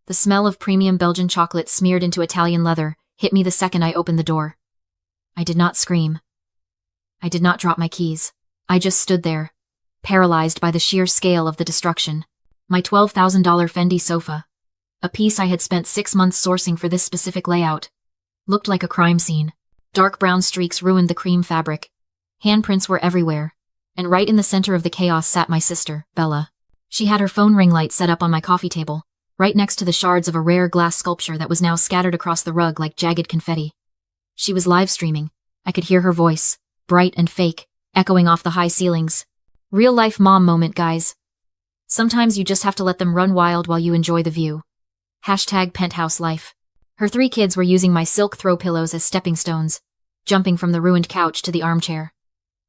The smell of premium Belgian chocolate smeared into Italian leather hit me the second I opened the door. I did not scream. I did not drop my keys. I just stood there, paralyzed by the sheer scale of the destruction. My $12,000 Fendi sofa, a piece I had spent 6 months sourcing for this specific layout, looked like a crime scene. Dark brown streaks ruined the cream fabric. Handprints were everywhere, and right in the center of the chaos sat my sister, Bella. She had her phone ring light set up on my coffee table, right next to the shards of a rare glass sculpture that was now scattered across the rug like jagged confetti. She was live streaming. I could hear her voice, bright and fake, echoing off the high ceilings. Real-life mom moment, guys. Sometimes you just have to let them run wild while you enjoy the view. #Penthouse life. Her 3 kids were using my silk throw pillows as stepping stones, jumping from the ruined couch to the armchair.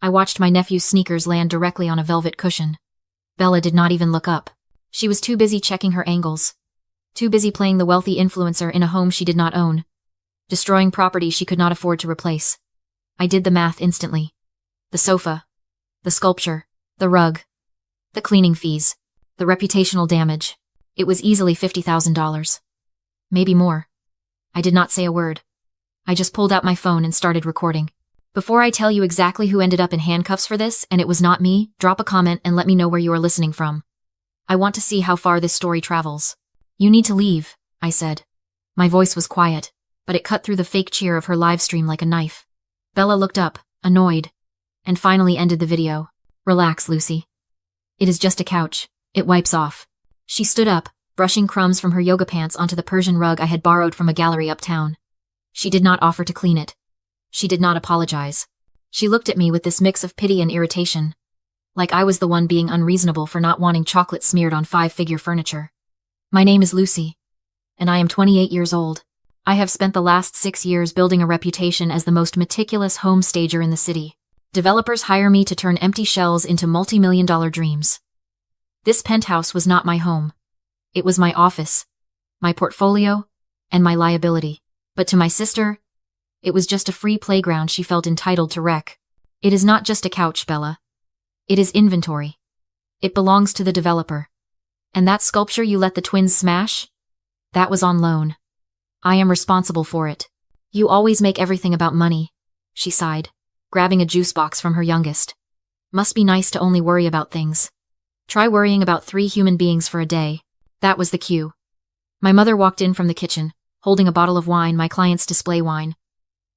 I watched my nephew's sneakers land directly on a velvet cushion. Bella did not even look up. She was too busy checking her angles. Too busy playing the wealthy influencer in a home she did not own, destroying property she could not afford to replace. I did the math instantly. The sofa, the sculpture, the rug, the cleaning fees, the reputational damage. It was easily $50,000. Maybe more. I did not say a word. I just pulled out my phone and started recording. Before I tell you exactly who ended up in handcuffs for this, and it was not me, drop a comment and let me know where you are listening from. I want to see how far this story travels. You need to leave, I said. My voice was quiet, but it cut through the fake cheer of her live stream like a knife. Bella looked up, annoyed, and finally ended the video. Relax, Lucy. It is just a couch. It wipes off. She stood up, brushing crumbs from her yoga pants onto the Persian rug I had borrowed from a gallery uptown. She did not offer to clean it. She did not apologize. She looked at me with this mix of pity and irritation, like I was the one being unreasonable for not wanting chocolate smeared on 5-figure furniture. My name is Lucy, and I am 28 years old. I have spent the last 6 years building a reputation as the most meticulous home stager in the city. Developers hire me to turn empty shells into multi-million-dollar dreams. This penthouse was not my home. It was my office, my portfolio, and my liability. But to my sister, it was just a free playground she felt entitled to wreck. It is not just a couch, Bella. It is inventory. It belongs to the developer. And that sculpture you let the twins smash? That was on loan. I am responsible for it. You always make everything about money, she sighed, grabbing a juice box from her youngest. Must be nice to only worry about things. Try worrying about 3 human beings for a day. That was the cue. My mother walked in from the kitchen, holding a bottle of wine, my client's display wine.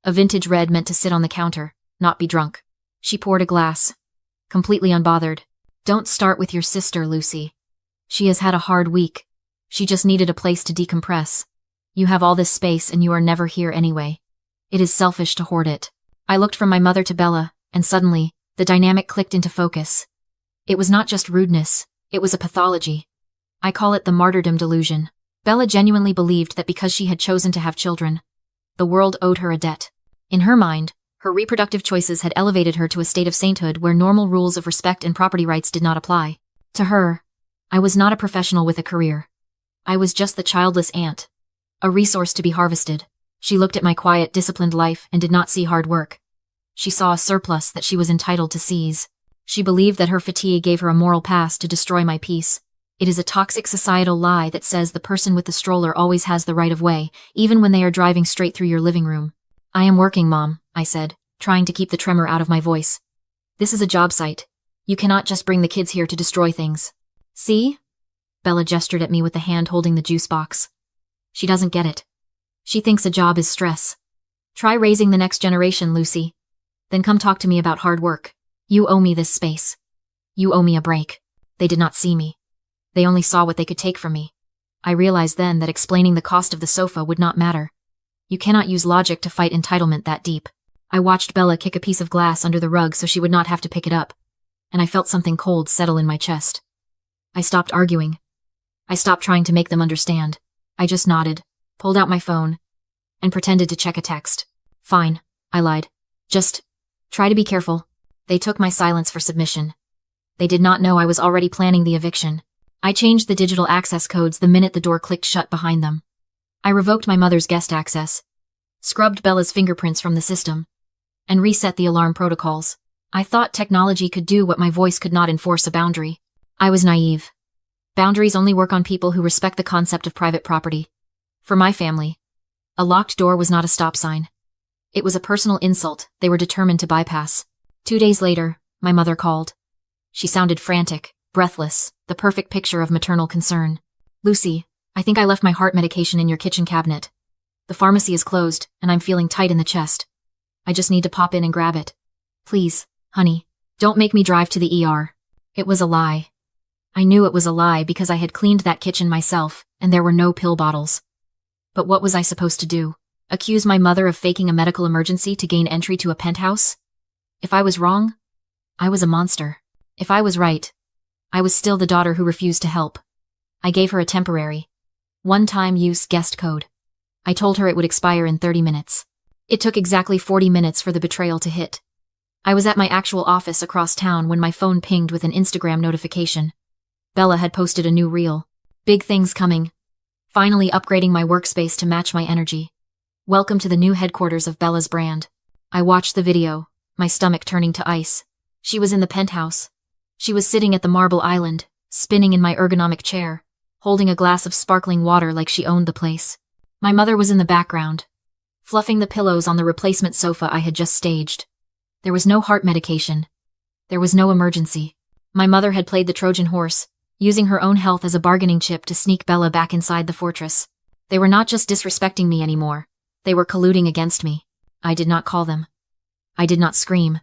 A vintage red meant to sit on the counter, not be drunk. She poured a glass, completely unbothered. Don't start with your sister, Lucy. She has had a hard week. She just needed a place to decompress. You have all this space and you are never here anyway. It is selfish to hoard it. I looked from my mother to Bella, and suddenly, the dynamic clicked into focus. It was not just rudeness, it was a pathology. I call it the martyrdom delusion. Bella genuinely believed that because she had chosen to have children, the world owed her a debt. In her mind, her reproductive choices had elevated her to a state of sainthood where normal rules of respect and property rights did not apply. To her, I was not a professional with a career. I was just the childless aunt, a resource to be harvested. She looked at my quiet, disciplined life and did not see hard work. She saw a surplus that she was entitled to seize. She believed that her fatigue gave her a moral pass to destroy my peace. It is a toxic societal lie that says the person with the stroller always has the right of way, even when they are driving straight through your living room. I am working, Mom, I said, trying to keep the tremor out of my voice. This is a job site. You cannot just bring the kids here to destroy things. See? Bella gestured at me with the hand holding the juice box. She doesn't get it. She thinks a job is stress. Try raising the next generation, Lucy. Then come talk to me about hard work. You owe me this space. You owe me a break. They did not see me. They only saw what they could take from me. I realized then that explaining the cost of the sofa would not matter. You cannot use logic to fight entitlement that deep. I watched Bella kick a piece of glass under the rug so she would not have to pick it up, and I felt something cold settle in my chest. I stopped arguing. I stopped trying to make them understand. I just nodded, pulled out my phone, and pretended to check a text. Fine, I lied. Just try to be careful. They took my silence for submission. They did not know I was already planning the eviction. I changed the digital access codes the minute the door clicked shut behind them. I revoked my mother's guest access, scrubbed Bella's fingerprints from the system, and reset the alarm protocols. I thought technology could do what my voice could not enforce a boundary. I was naive. Boundaries only work on people who respect the concept of private property. For my family, a locked door was not a stop sign. It was a personal insult they were determined to bypass. 2 days later, my mother called. She sounded frantic, breathless, the perfect picture of maternal concern. "Lucy, I think I left my heart medication in your kitchen cabinet. The pharmacy is closed, and I'm feeling tight in the chest. I just need to pop in and grab it. Please, honey, don't make me drive to the ER." It was a lie. I knew it was a lie because I had cleaned that kitchen myself, and there were no pill bottles. But what was I supposed to do? Accuse my mother of faking a medical emergency to gain entry to a penthouse? If I was wrong, I was a monster. If I was right, I was still the daughter who refused to help. I gave her a temporary, one-time use guest code. I told her it would expire in 30 minutes. It took exactly 40 minutes for the betrayal to hit. I was at my actual office across town when my phone pinged with an Instagram notification. Bella had posted a new reel. "Big things coming. Finally upgrading my workspace to match my energy. Welcome to the new headquarters of Bella's brand." I watched the video, my stomach turning to ice. She was in the penthouse. She was sitting at the marble island, spinning in my ergonomic chair, holding a glass of sparkling water like she owned the place. My mother was in the background, fluffing the pillows on the replacement sofa I had just staged. There was no heart medication. There was no emergency. My mother had played the Trojan horse, using her own health as a bargaining chip to sneak Bella back inside the fortress. They were not just disrespecting me anymore. They were colluding against me. I did not call them. I did not scream.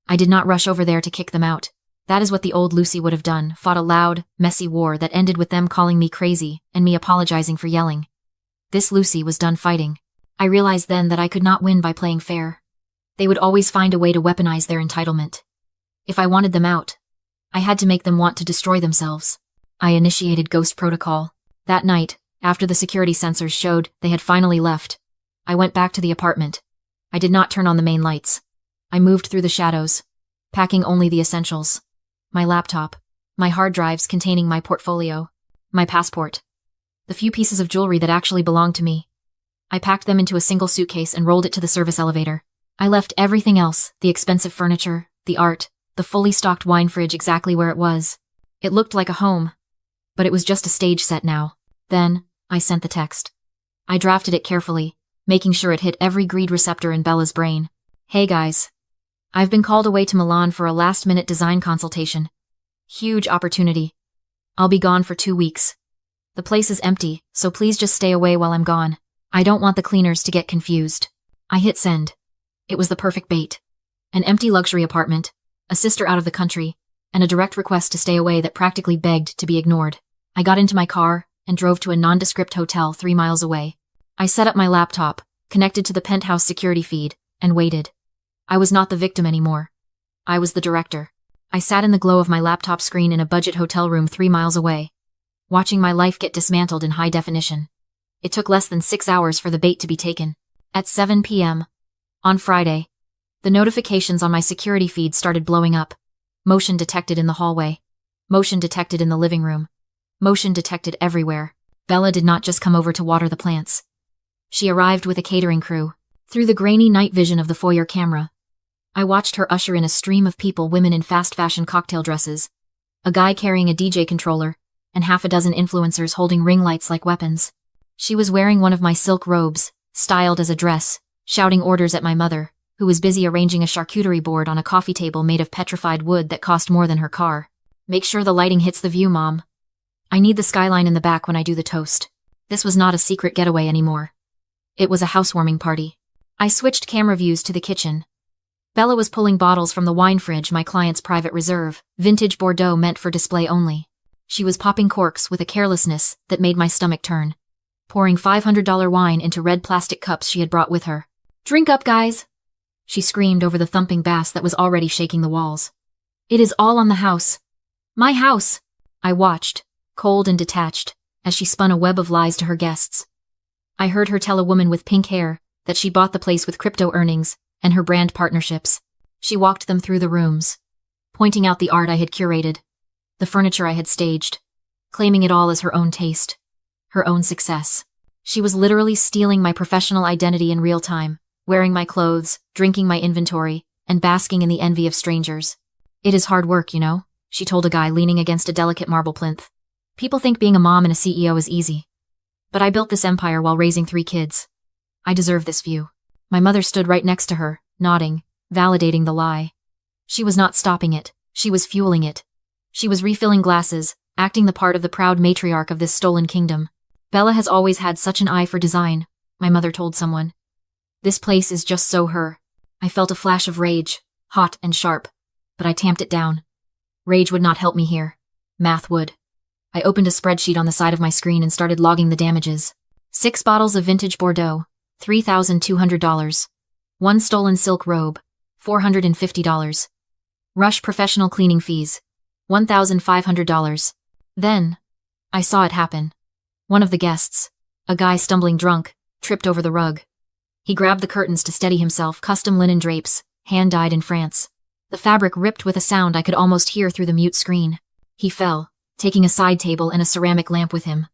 I did not rush over there to kick them out. That is what the old Lucy would have done, fought a loud, messy war that ended with them calling me crazy and me apologizing for yelling. This Lucy was done fighting. I realized then that I could not win by playing fair. They would always find a way to weaponize their entitlement. If I wanted them out, I had to make them want to destroy themselves. I initiated Ghost Protocol. That night, after the security sensors showed they had finally left, I went back to the apartment. I did not turn on the main lights. I moved through the shadows, packing only the essentials. My laptop, my hard drives containing my portfolio, my passport, the few pieces of jewelry that actually belonged to me. I packed them into a single suitcase and rolled it to the service elevator. I left everything else, the expensive furniture, the art, the fully stocked wine fridge exactly where it was. It looked like a home, but it was just a stage set now. Then, I sent the text. I drafted it carefully, making sure it hit every greed receptor in Bella's brain. "Hey guys. I've been called away to Milan for a last-minute design consultation. Huge opportunity. I'll be gone for 2 weeks. The place is empty, so please just stay away while I'm gone. I don't want the cleaners to get confused." I hit send. It was the perfect bait. An empty luxury apartment, a sister out of the country, and a direct request to stay away that practically begged to be ignored. I got into my car and drove to a nondescript hotel 3 miles away. I set up my laptop, connected to the Penthouse security feed, and waited. I was not the victim anymore. I was the director. I sat in the glow of my laptop screen in a budget hotel room 3 miles away, watching my life get dismantled in high definition. It took less than 6 hours for the bait to be taken. At 7 p.m. on Friday, the notifications on my security feed started blowing up. Motion detected in the hallway. Motion detected in the living room. Motion detected everywhere. Bella did not just come over to water the plants. She arrived with a catering crew. Through the grainy night vision of the foyer camera, I watched her usher in a stream of people, women in fast fashion cocktail dresses, a guy carrying a DJ controller, and half a dozen influencers holding ring lights like weapons. She was wearing one of my silk robes, styled as a dress, shouting orders at my mother, who was busy arranging a charcuterie board on a coffee table made of petrified wood that cost more than her car. "Make sure the lighting hits the view, Mom. I need the skyline in the back when I do the toast." This was not a secret getaway anymore. It was a housewarming party. I switched camera views to the kitchen. Bella was pulling bottles from the wine fridge, my client's private reserve, vintage Bordeaux meant for display only. She was popping corks with a carelessness that made my stomach turn, pouring $500 wine into red plastic cups she had brought with her. "Drink up, guys!" she screamed over the thumping bass that was already shaking the walls. "It is all on the house. My house!" I watched, cold and detached, as she spun a web of lies to her guests. I heard her tell a woman with pink hair that she bought the place with crypto earnings and her brand partnerships. She walked them through the rooms, pointing out the art I had curated, the furniture I had staged, claiming it all as her own taste, her own success. She was literally stealing my professional identity in real time, wearing my clothes, drinking my inventory, and basking in the envy of strangers. "It is hard work, you know," she told a guy leaning against a delicate marble plinth. People think being a mom and a CEO is easy. But I built this empire while raising 3 kids. I deserve this view. My mother stood right next to her, nodding, validating the lie. She was not stopping it, she was fueling it. She was refilling glasses, acting the part of the proud matriarch of this stolen kingdom. Bella has always had such an eye for design, my mother told someone. This place is just so her. I felt a flash of rage, hot and sharp, but I tamped it down. Rage would not help me here. Math would. I opened a spreadsheet on the side of my screen and started logging the damages. 6 bottles of vintage Bordeaux, $3,200. 1 stolen silk robe, $450. Rush professional cleaning fees, $1,500. Then, I saw it happen. One of the guests, a guy stumbling drunk, tripped over the rug. He grabbed the curtains to steady himself, custom linen drapes, hand-dyed in France. The fabric ripped with a sound I could almost hear through the mute screen. He fell, taking a side table and a ceramic lamp with him.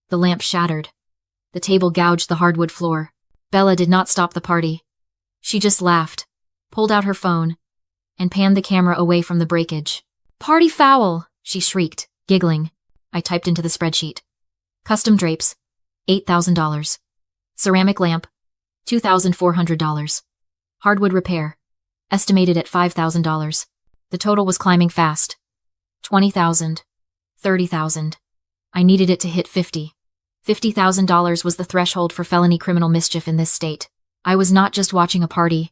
The lamp shattered. The table gouged the hardwood floor. Bella did not stop the party. She just laughed, pulled out her phone, and panned the camera away from the breakage. "Party foul!" she shrieked, giggling. I typed into the spreadsheet. Custom drapes, $8,000. Ceramic lamp, $2,400. Hardwood repair, estimated at $5,000. The total was climbing fast. 20,000. 30,000. I needed it to hit 50. $50,000 was the threshold for felony criminal mischief in this state. I was not just watching a party.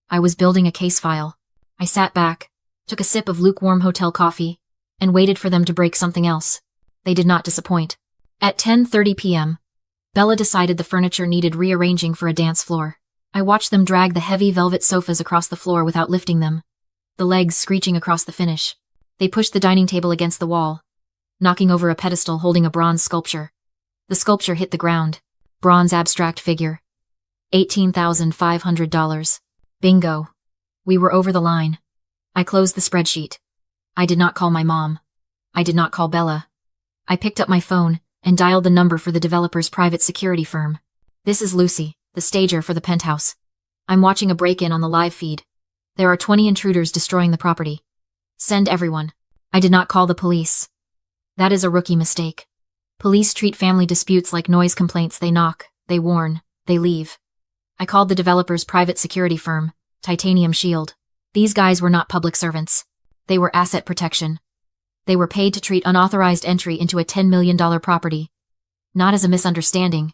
I was building a case file. I sat back, took a sip of lukewarm hotel coffee, and waited for them to break something else. They did not disappoint. At 10:30 p.m., Bella decided the furniture needed rearranging for a dance floor. I watched them drag the heavy velvet sofas across the floor without lifting them, the legs screeching across the finish. They pushed the dining table against the wall, knocking over a pedestal holding a bronze sculpture. The sculpture hit the ground. Bronze abstract figure. $18,500. Bingo. We were over the line. I closed the spreadsheet. I did not call my mom. I did not call Bella. I picked up my phone and dialed the number for the developer's private security firm. "This is Lucy, the stager for the Penthouse. I'm watching a break-in on the live feed. There are 20 intruders destroying the property. Send everyone." I did not call the police. That is a rookie mistake. Police treat family disputes like noise complaints. They knock, they warn, they leave. I called the developer's private security firm, Titanium Shield. These guys were not public servants. They were asset protection. They were paid to treat unauthorized entry into a $10 million property, not as a misunderstanding,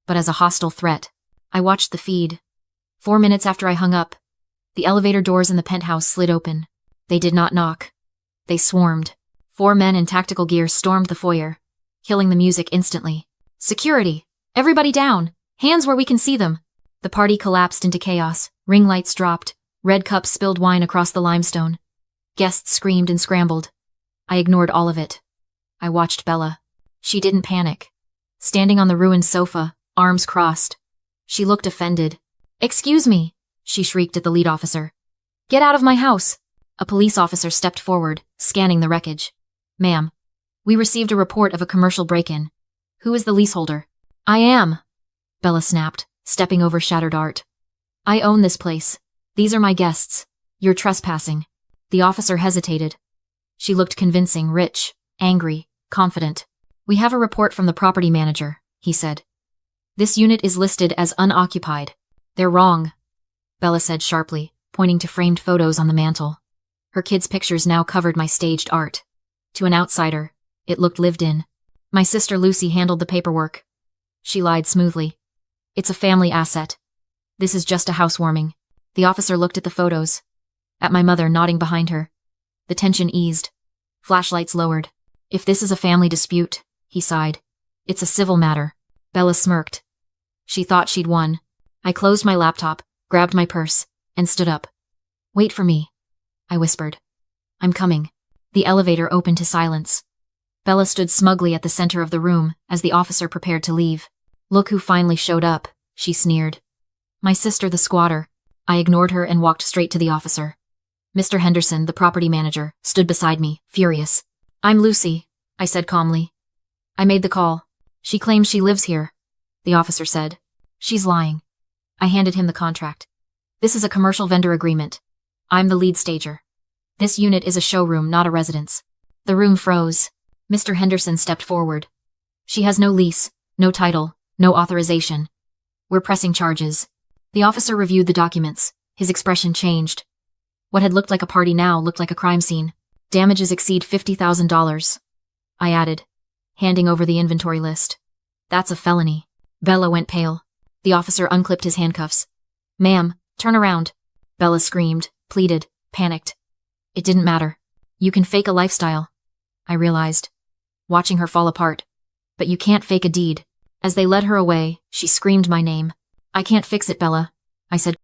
but as a hostile threat. I watched the feed. 4 minutes after I hung up, the elevator doors in the penthouse slid open. They did not knock. They swarmed. 4 men in tactical gear stormed the foyer, killing the music instantly. "Security! Everybody down! Hands where we can see them!" The party collapsed into chaos. Ring lights dropped. Red cups spilled wine across the limestone. Guests screamed and scrambled. I ignored all of it. I watched Bella. She didn't panic. Standing on the ruined sofa, arms crossed. She looked offended. "Excuse me," she shrieked at the lead officer. "Get out of my house!" A police officer stepped forward, scanning the wreckage. "Ma'am, we received a report of a commercial break-in. Who is the leaseholder?" "I am," Bella snapped, stepping over shattered art. "I own this place. These are my guests. You're trespassing." The officer hesitated. She looked convincing, rich, angry, confident. "We have a report from the property manager," he said. "This unit is listed as unoccupied." "They're wrong," Bella said sharply, pointing to framed photos on the mantel. Her kids' pictures now covered my staged art. To an outsider, it looked lived in. "My sister Lucy handled the paperwork." She lied smoothly. "It's a family asset. This is just a housewarming." The officer looked at the photos, at my mother nodding behind her. The tension eased. Flashlights lowered. "If this is a family dispute," he sighed, "it's a civil matter." Bella smirked. She thought she'd won. I closed my laptop, grabbed my purse, and stood up. "Wait for me," I whispered. "I'm coming." The elevator opened to silence. Bella stood smugly at the center of the room as the officer prepared to leave. "Look who finally showed up," she sneered. "My sister, the squatter." I ignored her and walked straight to the officer. Mr. Henderson, the property manager, stood beside me, furious. "I'm Lucy," I said calmly. "I made the call. She claims she lives here," the officer said. "She's lying." I handed him the contract. "This is a commercial vendor agreement. I'm the lead stager. This unit is a showroom, not a residence." The room froze. Mr. Henderson stepped forward. She has no lease, no title, no authorization. We're pressing charges. The officer reviewed the documents. His expression changed. What had looked like a party now looked like a crime scene. Damages exceed $50,000. I added, handing over the inventory list. That's a felony. Bella went pale. The officer unclipped his handcuffs. Ma'am, turn around. Bella screamed, pleaded, panicked. It didn't matter. You can fake a lifestyle. I realized, watching her fall apart. But you can't fake a deed. As they led her away, she screamed my name. I can't fix it, Bella, I said